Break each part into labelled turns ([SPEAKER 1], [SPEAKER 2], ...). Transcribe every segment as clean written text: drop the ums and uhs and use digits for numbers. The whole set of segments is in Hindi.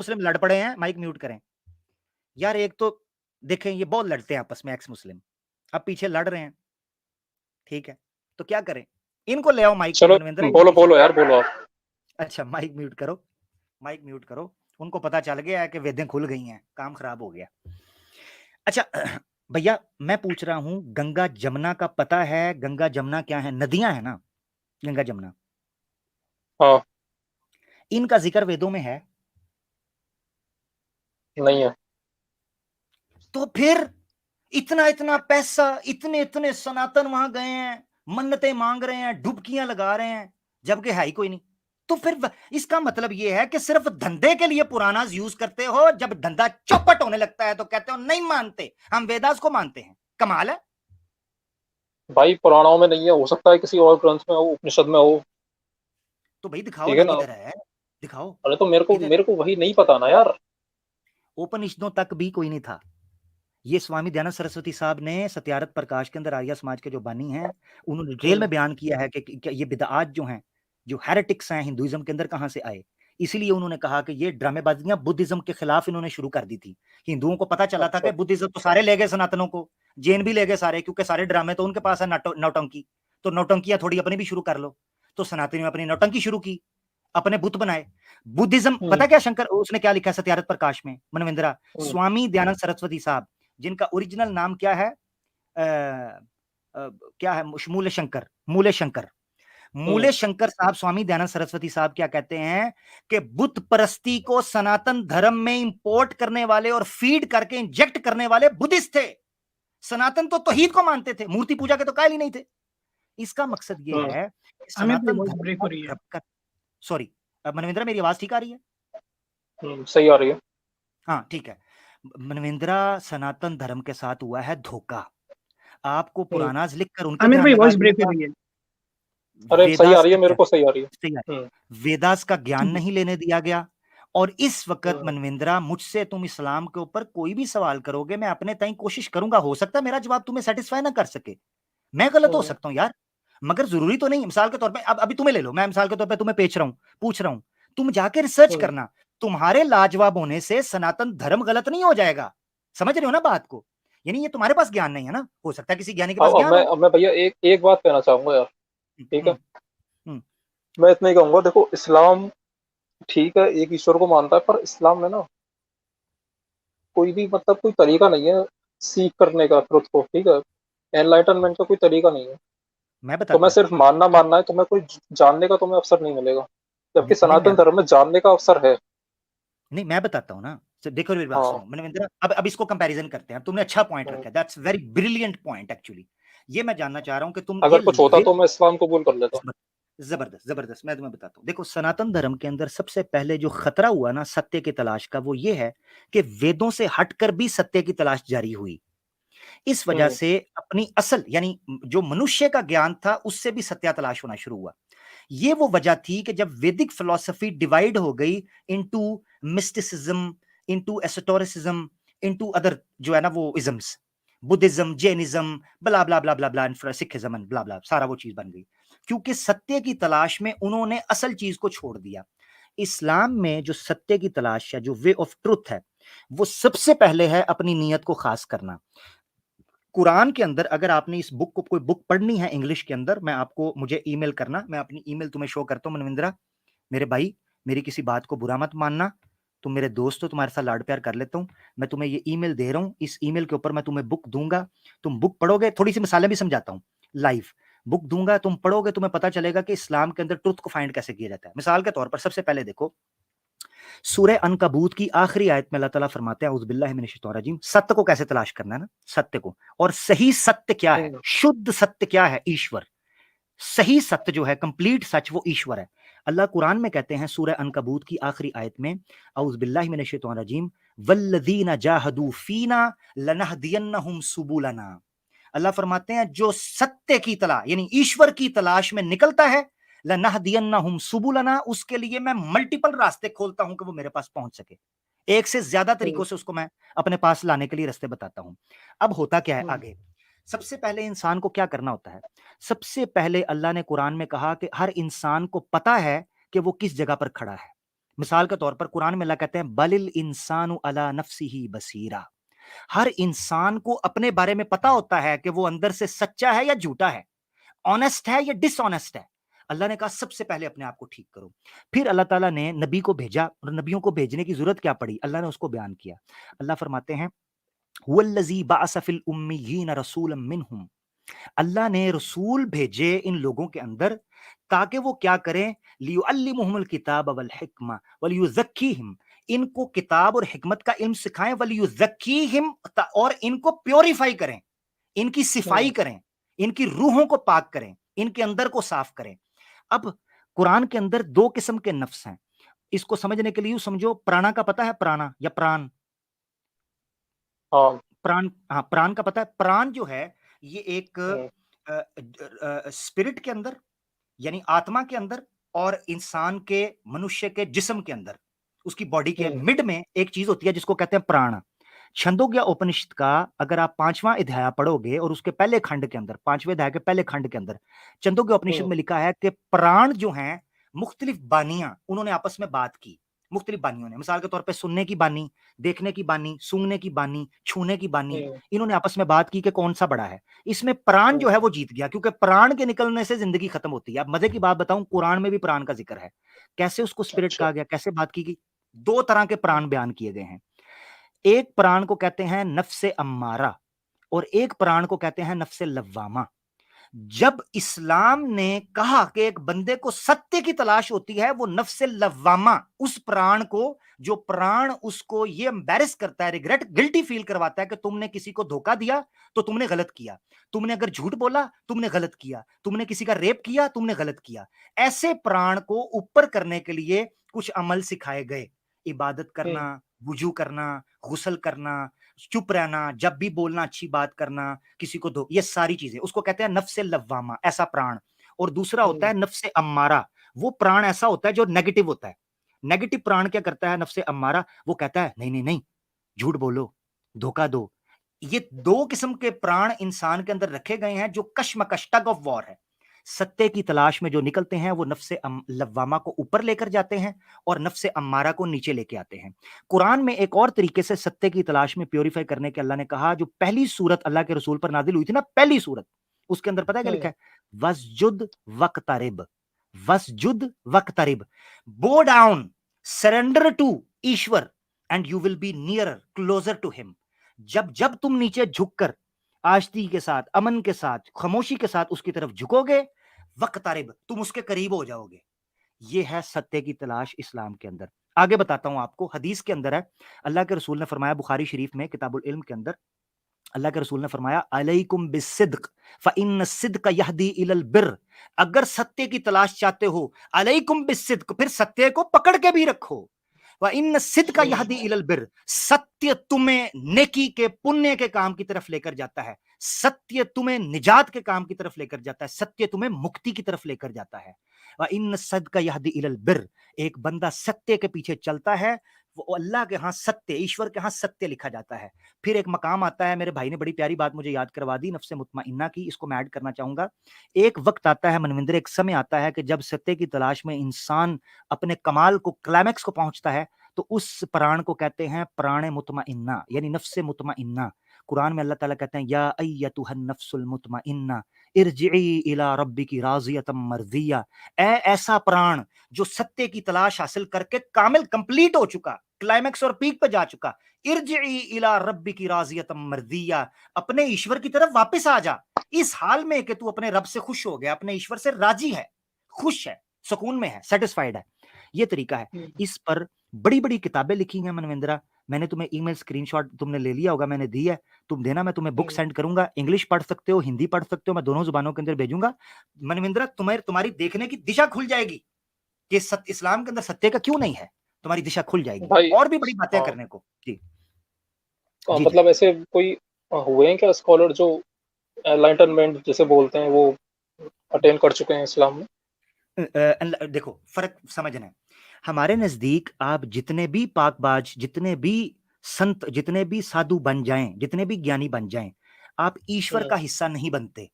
[SPEAKER 1] मुस्लिम लड़ पड़े हैं, माइक म्यूट करें। यार एक तो देखें ये बहुत लड़ते हैं आपस में एक्स मुस्लिम, अब पीछे लड़ रहे हैं, ठीक है, तो क्या करें? इनको ले आओ माइक पे,
[SPEAKER 2] चलो
[SPEAKER 1] मनविंद्र इनको
[SPEAKER 2] बोलो
[SPEAKER 1] पीछे
[SPEAKER 2] बोलो
[SPEAKER 1] ले आओ।
[SPEAKER 2] यार, बोलो आप।
[SPEAKER 1] अच्छा माइक म्यूट करो, माइक म्यूट करो। उनको पता चल गया है कि वेदें खुल गई हैं, काम खराब हो गया। अच्छा भैया मैं पूछ रहा हूं, गंगा जमुना का पता है? गंगा जमुना क्या है? नदियां है ना, गंगा जमुना,
[SPEAKER 2] हाँ।
[SPEAKER 1] इनका जिक्र वेदों में है?
[SPEAKER 2] नहीं है।
[SPEAKER 1] तो फिर इतना इतना पैसा, इतने इतने सनातन वहां गए हैं, मन्नतें मांग रहे हैं, डुबकियां लगा रहे हैं, जबकि है ही कोई नहीं। तो फिर इसका मतलब यह है कि सिर्फ धंधे के लिए पुराना यूज करते हो, जब धंधा चौपट होने लगता है तो कहते हो नहीं मानते, हम वेदास को मानते हैं। कमाल है।
[SPEAKER 2] भाई पुराणों में नहीं है, हो सकता है किसी और ग्रंथ में हो, उपनिषद में हो।
[SPEAKER 1] तो भाई दिखाओ
[SPEAKER 2] ठीक
[SPEAKER 1] ना
[SPEAKER 2] है ना।
[SPEAKER 1] किधर है, दिखाओ
[SPEAKER 2] अरे तो मेरे को
[SPEAKER 1] किधर।
[SPEAKER 2] मेरे को वही नहीं पता ना यार।
[SPEAKER 1] उपनिषदों तक भी कोई नहीं था। ये स्वामी दयानंद सरस्वती साहब ने सत्यारथ प्रकाश के अंदर आर्य समाज के जो बानी हैं, उन्होंने डिटेल में बयान किया है कि ये बिदआत जो हैं, जो हेरेटिक्स हैं हिंदुइज्म के अंदर, कहां से आए। इसीलिए उन्होंने कहा कि ये ड्रामेबाजियां बुद्धिज्म के खिलाफ इन्होंने शुरू कर दी थी। हिंदुओं को पता चला था
[SPEAKER 2] अच्छा।
[SPEAKER 1] कि बुद्धिज्म तो सारे ले गए सनातनों को, जैन भी ले गए सारे, क्योंकि सारे ड्रामे तो उनके पास है, नौटंकी। तो नौटंकियां थोड़ी अपनी भी शुरू कर लो। तो सनातनी ने अपनी नौटंकी शुरू की, अपने बुत बनाए। बुद्धिज्म
[SPEAKER 2] हम्म।
[SPEAKER 1] पता क्या शंकर उसने क्या लिखा है सत्यारथ प्रकाश में, मनविंद्रा?
[SPEAKER 2] हम्म।
[SPEAKER 1] स्वामी दयानंद सरस्वती साहब, जिनका ओरिजिनल नाम क्या है, क्या है, मूले शंकर, मूले शंकर,
[SPEAKER 2] हम्म।
[SPEAKER 1] मूले शंकर साहब, स्वामी दयानंद सरस्वती साहब क्या कहते हैं कि बुत परस्ती को सनातन धर्म में इंपोर्ट करने वाले और फीड करके इंजेक्ट करने वाले बुद्धिस्ट थे। सनातन तो तौहीद को मानते थे, मूर्ति पूजा के तो कायल ही नहीं थे। इसका मकसद यह
[SPEAKER 2] हम्म।
[SPEAKER 1] है कि
[SPEAKER 3] आमिर भाई
[SPEAKER 1] सनातन
[SPEAKER 3] वॉइस
[SPEAKER 1] धर्म
[SPEAKER 3] ब्रेक
[SPEAKER 1] को
[SPEAKER 3] हो रही है।
[SPEAKER 1] सॉरी मनविंद्रा मेरी आवाज ठीक आ रही है?
[SPEAKER 2] सही आ रही है।
[SPEAKER 1] हाँ ठीक है। मनविंद्रा, सनातन धर्म के साथ हुआ है धोखा। आपको
[SPEAKER 2] हम्म।
[SPEAKER 1] पुरानाज लिखकर उन पे
[SPEAKER 3] आमिर
[SPEAKER 1] ध्यान
[SPEAKER 3] भाई
[SPEAKER 1] लगा
[SPEAKER 3] वॉइस ब्रेक हो
[SPEAKER 1] दीजिएगा।
[SPEAKER 3] रही है।
[SPEAKER 2] अरे सही आ
[SPEAKER 1] वेदास
[SPEAKER 2] रही
[SPEAKER 1] का
[SPEAKER 2] है, मेरे
[SPEAKER 1] ज्ञान,
[SPEAKER 2] को सही आ रही है।
[SPEAKER 1] सही है,
[SPEAKER 2] हम्म।
[SPEAKER 1] वेदास का ज्ञान
[SPEAKER 3] ठीक है।
[SPEAKER 1] नहीं लेने दिया गया। और इस वक्त
[SPEAKER 2] हम्म।
[SPEAKER 1] मनविंद्रा, मुझसे तुम इस्लाम के ऊपर कोई भी सवाल करोगे, मैं अपने ताई कोशिश करूंगा, हो सकता है मेरा जवाब तुम्हें सेटिस्फाई ना कर सके, मैं गलत हो
[SPEAKER 2] हम्म।
[SPEAKER 1] सकता हूं यार, मगर जरूरी तो नहीं। मिसाल के तौर पे अब अभी तुम्हें ले लो, मैं मिसाल के तौर पे तुम्हें पेच रहा हूं, पूछ रहा हूं, तुम जाके रिसर्च
[SPEAKER 2] हम्म।
[SPEAKER 1] करना। तुम्हारे लाजवाब होने से सनातन धर्म गलत नहीं हो जाएगा। समझ रहे हो ना बात को? यानी ये तुम्हारे पास ज्ञान नहीं है ना, हो सकता है किसी ज्ञानी के पास
[SPEAKER 2] अब अब
[SPEAKER 1] ज्ञान
[SPEAKER 2] मैं
[SPEAKER 1] हो।
[SPEAKER 2] अब मैं भैया एक एक बात कहना चाहूंगा यार। ठीक है।
[SPEAKER 1] हम्म। हम्म।
[SPEAKER 2] मैं इतना ही कहूंगा, देखो इस्लाम ठीक है, एक ईश्वर को मानता है, पर इस्लाम में ना कोई भी मतलब कोई तरीका नहीं है सीख करने का ट्रुथ को। ठीक है। एनलाइटनमेंट का कोई तरीका नहीं है।
[SPEAKER 1] मैं
[SPEAKER 2] तुम्हें
[SPEAKER 1] बताता हूं।
[SPEAKER 2] सिर्फ मानना मानना है, तुम्हें कोई जानने का तुम्हें अवसर नहीं मिलेगा। जबकि
[SPEAKER 1] नहीं
[SPEAKER 2] सनातन
[SPEAKER 1] मैं
[SPEAKER 2] धर्म में जानने का अवसर है।
[SPEAKER 1] नहीं मैं बताता हूँ ना। देखो मेरी बात
[SPEAKER 2] हाँ।
[SPEAKER 1] सुनो मनविंद्र, अब इसको कंपैरिजन करते हैं। तुमने अच्छा पॉइंट
[SPEAKER 2] हम्म।
[SPEAKER 1] रखा है, that's very brilliant point actually. ये मैं जानना चाह रहा हूं कि तुम ये
[SPEAKER 2] अगर कुछ होता तो मैं इस्लाम कबूल कर लेता।
[SPEAKER 1] जबरदस्त जबरदस्त, मैं तुम्हें बताता हूँ। देखो सनातन धर्म के अंदर सबसे पहले जो खतरा हुआ ना सत्य की तलाश का, वो ये है कि वेदों से हटकर भी सत्य की तलाश जारी हुई। इस वजह
[SPEAKER 2] हम्म।
[SPEAKER 1] से अपनी असल यानी जो मनुष्य का ज्ञान था उससे भी सत्या तलाश होना शुरू हुआ। ये वो वजह थी कि जब वैदिक फिलॉसफी डिवाइड हो गई into mysticism, into esotericism, into other जो है ना वो isms, Buddhism, Jainism, blah blah blah blah blah, Sikhism, blah blah, सारा वो चीज बन गई। क्योंकि सत्य की तलाश में उन्होंने असल चीज को छोड़ दिया। इस्लाम में जो सत्य की तलाश है, जो वे ऑफ ट्रुथ है, वो सबसे पहले है अपनी नीयत को खास करना। कुरान के अंदर अगर आपने इस बुक को, कोई बुक पढ़नी है इंग्लिश के अंदर, मैं आपको, मुझे ईमेल करना, मैं अपनी ईमेल तुम्हें शो करता हूं मनविंद्रा, मेरे भाई, मेरी किसी बात को बुरा मत मानना, तुम मेरे दोस्त हो, तुम्हारे साथ लाड प्यार कर लेता हूं। मैं तुम्हें ये ईमेल दे रहा हूं, इस ईमेल के ऊपर मैं तुम्हें बुक दूंगा, तुम बुक पढ़ोगे, थोड़ी सी मिसालें भी समझाता हूं लाइव। बुक दूंगा, तुम पढ़ोगे, तुम्हें पता चलेगा कि इस्लाम के अंदर ट्रुथ को फाइंड कैसे किया जाता है। मिसाल के तौर पर सबसे पहले देखो, सूरह अनकबूत की आखिरी आयत में अल्लाह ताला फरमाते हैं, औज़ु बिल्लाहि मिनश शैतानिर रजीम, सत्य को कैसे तलाश करना है ना, सत्य को। और सही सत्य क्या है,
[SPEAKER 2] हम्म।
[SPEAKER 1] शुद्ध सत्य क्या है, ईश्वर। सही सत्य जो है, कंप्लीट सच, वो ईश्वर है। अल्लाह कुरान में कहते हैं सूरह अनकबूत की आखिरी आयत में, औज़ु बिल्लाहि मिनश शैतानिर रजीम, वल्लज़ीना जाहदू फीना लनहदियन्नहुम सुबुलना। अल्लाह फरमाते हैं जो सत्य की तलाश यानी ईश्वर की तलाश में निकलता है, लनहदियन्नहुम सुबुलना, उसके लिए मैं मल्टीपल रास्ते खोलता हूं कि वो मेरे पास पहुंच सके। एक से ज्यादा तरीकों से उसको मैं अपने पास लाने के लिए रास्ते बताता हूं। अब होता क्या है
[SPEAKER 2] हम्म।
[SPEAKER 1] आगे, सबसे पहले इंसान को क्या करना होता है? सबसे पहले अल्लाह ने कुरान में कहा कि हर इंसान को पता है कि वो किस जगह पर खड़ा है। मिसाल के तौर पर कुरान में अल्लाह कहते हैं बलिल इंसानु अला नफ्सिही बसीरा, हर इंसान को अपने बारे में पता होता है कि वो अंदर से सच्चा है या झूठा है, ऑनेस्ट है या डिसऑनेस्ट है। अल्लाह ने कहा सबसे पहले अपने आप को ठीक करो। फिर अल्लाह ताला ने नबी को भेजा, और नबियों को भेजने की जरूरत क्या पड़ी, अल्लाह ने उसको बयान किया। अल्लाह फरमाते हैं हुवल्लज़ी बअस फिल उम्मियीन रसूलन मिनहुम, अल्लाह ने रसूल भेजे इन लोगों के अंदर ताकि वो क्या करें, लियुअल्लिमुहुमुल किताब वल हिकमा वलियुज़क्कीहिम, इनको किताब और हिकमत का इल्म सिखाएं, वलियुज़क्कीहिम, और इनको प्योरीफाई करें, इनकी सिफाई करें, इनकी रूहों को पाक करें, इनके अंदर को साफ करें। अब कुरान के अंदर दो किस्म के नफ्स हैं, इसको समझने के लिए यूं समझो, प्राणा का पता है, प्राणा या प्राण,
[SPEAKER 2] हाँ।
[SPEAKER 1] प्राण, हाँ प्राण का पता है। प्राण जो है ये एक
[SPEAKER 2] हम्म,
[SPEAKER 1] स्पिरिट के अंदर, यानी आत्मा के अंदर, और इंसान के, मनुष्य के जिस्म के अंदर, उसकी बॉडी के
[SPEAKER 2] हम्म,
[SPEAKER 1] मिड में एक चीज होती है जिसको कहते हैं प्राण। छंदोग्य उपनिषद का अगर आप 5वां अध्याय पढ़ोगे और उसके पहले खंड के अंदर, 5वें अध्याय के पहले खंड के अंदर छंदोग्य उपनिषद
[SPEAKER 2] हम्म,
[SPEAKER 1] में लिखा है कि प्राण जो हैं, मुख्तलिफ बानियां उन्होंने आपस में बात की, मुख्तलिफ बानियों ने, मिसाल के तौर पे सुनने की बानी, देखने की बानी, सूंघने की बानी, छूने की बानी,
[SPEAKER 2] हम्म,
[SPEAKER 1] इन्होंने आपस में बात की कि कौन सा बड़ा है। इसमें प्राण जो है वो जीत गया, क्योंकि प्राण के निकलने से जिंदगी खत्म होती है। अब मजे की बात बताऊं, कुरान में भी प्राण का जिक्र है। कैसे उसको स्पिरिट
[SPEAKER 2] अच्छा।
[SPEAKER 1] कहा गया, कैसे बात की गई? दो तरह के प्राण बयान किए गए हैं। एक प्राण को कहते हैं नफ्से अम्मारा, और एक प्राण को कहते हैं नफ्से लव्वामा। जब इस्लाम ने कहा कि एक बंदे को सत्य की तलाश होती है, वो नफ्से लव्वामा, उस प्राण को, जो प्राण उसको ये एम्बैरेस करता है, रिग्रेट, गिल्टी फील करवाता है कि तुमने किसी को धोखा दिया तो तुमने गलत किया, तुमने अगर झूठ बोला तुमने गलत किया, तुमने किसी का रेप किया तुमने गलत किया, ऐसे प्राण को ऊपर करने के लिए कुछ अमल सिखाए गए। इबादत करना, वुजू करना, गुसल करना, चुप रहना, जब भी बोलना अच्छी बात करना, किसी को दो, ये सारी चीजें, उसको कहते हैं नफ्से लव्वामा, ऐसा प्राण। और दूसरा होता है नफ्से अम्मारा, वो प्राण ऐसा होता है जो नेगेटिव होता है। नेगेटिव प्राण क्या करता है नफ्से अम्मारा, वो कहता है नहीं नहीं नहीं, झूठ बोलो, धोखा दो। ये दो किस्म के प्राण इंसान के अंदर रखे गए हैं जो कश्मकश, टग ऑफ वॉर है। सत्य की तलाश में जो निकलते हैं वो नफ्से लव्वामा को ऊपर लेकर जाते हैं और नफ्से अम्मारा को नीचे लेके आते हैं। कुरान में एक और तरीके से सत्य की तलाश में प्योरीफाई करने के अल्लाह ने कहा, जो पहली सूरत अल्लाह के रसूल पर नाजिल हुई थी ना, पहली सूरत, उसके अंदर पता है क्या लिखा है? वसजुद वक्तरिब, वसजुद वक्तरिब, bow down, surrender to Ishwar, and you will be nearer, closer to him. जब जब तुम नीचे झुककर आश्ती के साथ, अमन के साथ, खामोशी के साथ उसकी तरफ झुकोगे, वक्तरिब, तुम उसके करीब हो जाओगे। ये है सत्य की तलाश इस्लाम के अंदर। आगे बताता हूं आपको, हदीस के अंदर है, अल्लाह के रसूल ने फरमाया, बुखारी शरीफ में किताबुल इल्म के अंदर अल्लाह के रसूल ने फरमाया, अलैकुम बिस्सिद्क फइन्न सिद्क यहदी इलल बिर, अगर सत्य की तलाश चाहते हो, अलैकुम बिस्सिद्क, फिर सत्य को पकड़ के भी रखो, व इन सिद्क यहदी इलल बिर, सत्य तुम्हें नेकी के, पुण्य के काम की तरफ लेकर जाता है, सत्य तुम्हें निजात के काम की तरफ लेकर जाता है, सत्य तुम्हें मुक्ति की तरफ लेकर जाता है। व इन सद्क यहदी इलल बिर, एक बंदा सत्य के पीछे चलता है, वो अल्लाह के यहां सत्य, ईश्वर के यहां सत्य लिखा जाता है। फिर एक मकाम आता है, मेरे भाई ने बड़ी प्यारी बात मुझे याद करवा दी नफ्से मुतमइन्ना की, इसको मैं ऐड करना चाहूंगा। एक वक्त आता है मनविंदर, एक समय आता है कि जब सत्य की तलाश में इंसान अपने कमाल को, क्लाइमैक्स को पहुंचता है, तो उस प्राण को कहते हैं प्राण मुतमइन्ना, यानी नफ्से मुतमइन्ना। कुरान में अल्लाह ताला कहते हैं या अय्यतुहन नफ्सुल मुतमइन्ना इरजिई इला रब्बिकी राज़ियतम मर्ज़िया, ए ऐसा प्राण जो सत्य की तलाश हासिल करके कामिल, कंप्लीट हो चुका, क्लाइमैक्स और पीक पे जा चुका, इरजिई इला रब्बिकी राज़ियतम मर्ज़िया, अपने ईश्वर की तरफ वापस आ जा, इस हाल में कि तू अपने रब से खुश हो गया, अपने ईश्वर से राजी है, खुश है, सुकून में है, सेटिस्फाइड है। ये तरीका है। इस पर बड़ी बड़ी किताबें लिखी हैं मनविंद्रा, मैंने तुम्हें ईमेल स्क्रीनशॉट तुमने ले लिया होगा, मैंने दी है, तुम देना, मैं तुम्हें बुक सेंड करूंगा, इंग्लिश पढ़ सकते हो, हिंदी पढ़ सकते हो, मैं दोनों जुबानों के अंदर भेजूंगा। मनविंद्रा, तुम्हारी देखने की दिशा खुल जाएगी कि इस्लाम के अंदर सत्य का क्यों नहीं है, तुम्हारी दिशा खुल जाएगी
[SPEAKER 2] भाई।
[SPEAKER 1] और भी बड़ी बातें
[SPEAKER 2] हाँ,
[SPEAKER 1] करने को। जी जी जी।
[SPEAKER 2] मतलब ऐसे कोई हुए हैं क्या स्कॉलर जो एनलाइटनमेंट जिसे बोलते हैं वो अटेन कर चुके हैं इस्लाम में?
[SPEAKER 1] देखो फर्क समझना है, हमारे नजदीक आप जितने भी पाकबाज, जितने भी संत, जितने भी साधु बन जाएं, जितने भी ज्ञानी बन जाएं, आप ईश्वर का हिस्सा नहीं बनते,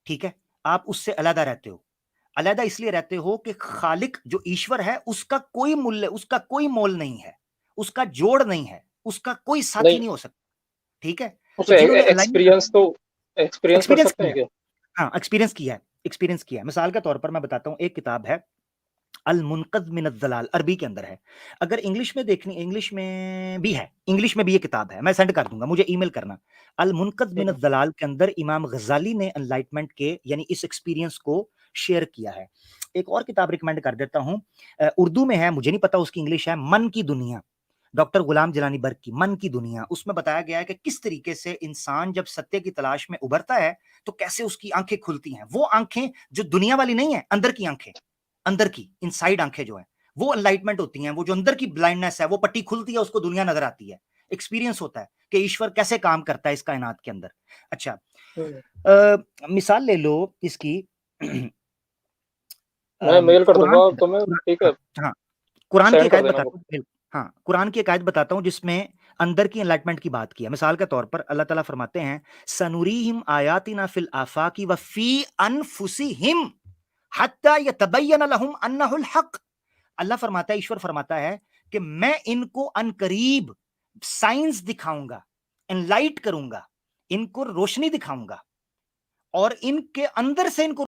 [SPEAKER 1] ठीक है? आप उससे अलग रहते हो। अलहदा इसलिए रहते हो कि खालिक जो ईश्वर है उसका कोई मूल्य, उसका कोई मोल नहीं है, उसका जोड़ नहीं है, उसका कोई साथी
[SPEAKER 2] नहीं,
[SPEAKER 1] नहीं हो सकता। ठीक है, तो
[SPEAKER 2] उसे
[SPEAKER 1] जिन्होंने अलाइनमेंट
[SPEAKER 2] एक्सपीरियंस कर
[SPEAKER 1] एक्सपीरियंस
[SPEAKER 2] सकते हैं
[SPEAKER 1] किया है,
[SPEAKER 2] क्या?
[SPEAKER 1] हाँ एक्सपीरियंस किया है, एक्सपीरियंस किया है। मिसाल के तौर पर मैं बताता हूं, एक किताब है अल मुनक़ज़ मिन अज़्ज़लाल, अरबी के अंदर है। अगर इंग्लिश में देखनी, इंग्लिश में भी है, इंग्लिश में भी ये किताब है, मैं सेंड कर दूंगा, मुझे ईमेल करना। अल मुनक़ज़ मिन
[SPEAKER 2] हम्म,
[SPEAKER 1] अज़्ज़लाल के अंदर इमाम गज़ाली ने एनलाइटमेंट के यानी इस एक्सपीरियंस को शेयर किया है। एक और किताब रिकमेंड कर देता हूं, उर्दू में है, मुझे नहीं पता उसकी इंग्लिश है, मन की दुनिया, डॉक्टर गुलाम जलानी बर्क की मन की दुनिया। उसमें बताया गया है कि किस तरीके से इंसान जब सत्य की तलाश में उभरता है तो कैसे उसकी आंखें खुलती हैं, वो आंखें जो दुनिया वाली नहीं है, अंदर की आंखें, अंदर की इनसाइड आंखें जो है वो एनलाइटमेंट होती हैं, वो जो अंदर की ब्लाइंडनेस है वो पट्टी खुलती है, उसको दुनिया नजर आती है, एक्सपीरियंस होता है कि ईश्वर कैसे काम करता है इस कायनात के अंदर। अच्छा,
[SPEAKER 2] हम्म।
[SPEAKER 1] मिसाल ले लो इसकी
[SPEAKER 2] मैं मेल कर
[SPEAKER 1] कुरान
[SPEAKER 2] दूंगा
[SPEAKER 1] के अंदर,
[SPEAKER 2] तुम्हें, ठीक है,
[SPEAKER 1] हाँ हाँ, कुरान की
[SPEAKER 2] सेंड
[SPEAKER 1] एक
[SPEAKER 2] कर
[SPEAKER 1] आयत
[SPEAKER 2] देना
[SPEAKER 1] बताता
[SPEAKER 2] मुझे।
[SPEAKER 1] हूँ, हाँ कुरान की एक आयत बताता हूँ जिसमें अंदर की एनलाइटमेंट की बात की है। मिसाल के तौर पर अल्लाह ताला फरमाते हैं, सनुरीहिम आयातिना फिल आफाकी व फी अनफुसिहिम हत्ता यतबय्यन लहुम अन्नहुल हक। अल्लाह फरमाता है, ईश्वर फरमाता है कि मैं इनको अनकरीब साइंस दिखाऊंगा, एनलाइट करूंगा, इनको रोशनी दिखाऊंगा और इनके अंदर से इनको